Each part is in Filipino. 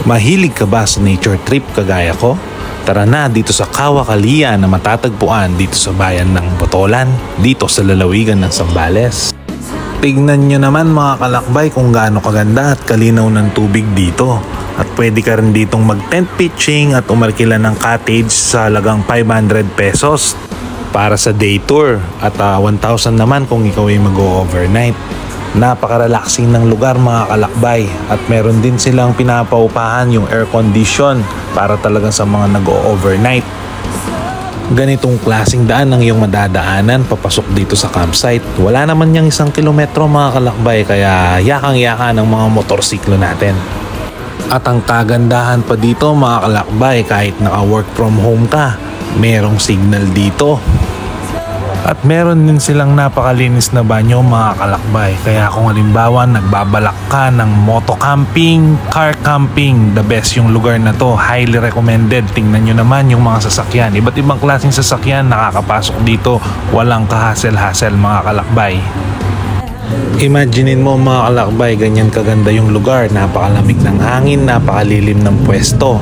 Mahilig ka ba sa nature trip kagaya ko? Tara na dito sa Kawakalia na matatagpuan dito sa bayan ng Botolan, dito sa lalawigan ng Zambales. Tignan nyo naman mga kalakbay kung gaano kaganda at kalinaw ng tubig dito. At pwede ka rin ditong mag-tent pitching at umarkila ng cottage sa halagang 500 pesos para sa day tour at 1,000 naman kung ikaw ay mag-overnight. Napaka-relaxing ng lugar mga kalakbay at meron din silang pinapaupahan yung air condition para talagang sa mga nag-overnight. Ganitong klaseng daan ang iyong madadaanan papasok dito sa campsite. Wala naman yang 1 kilometro mga kalakbay kaya yakang-yaka ng mga motorsiklo natin. At ang kagandahan pa dito mga kalakbay, kahit naka-work from home ka, merong signal dito. At meron din silang napakalinis na banyo mga kalakbay. Kaya kung halimbawa nagbabalak ka ng moto camping, car camping, the best yung lugar na to. Highly recommended. Tingnan nyo naman yung mga sasakyan. Iba't ibang klaseng sasakyan nakakapasok dito. Walang kahasel-hasel mga kalakbay. Imaginein mo mga kalakbay, ganyan kaganda yung lugar. Napakalamig ng hangin, napakalilim ng pwesto.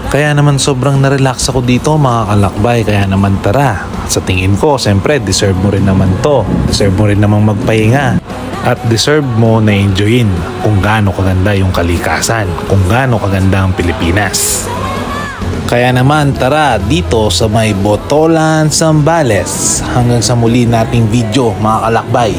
Kaya naman sobrang na-relax ako dito mga kalakbay. Kaya naman tara. Sa tingin ko, siyempre deserve mo rin naman to. Deserve mo rin namang magpahinga. At deserve mo na enjoyin kung gaano kaganda yung kalikasan. Kung gaano kaganda ang Pilipinas. Kaya naman tara dito sa may Botolan, Zambales. Hanggang sa muli nating video mga kalakbay.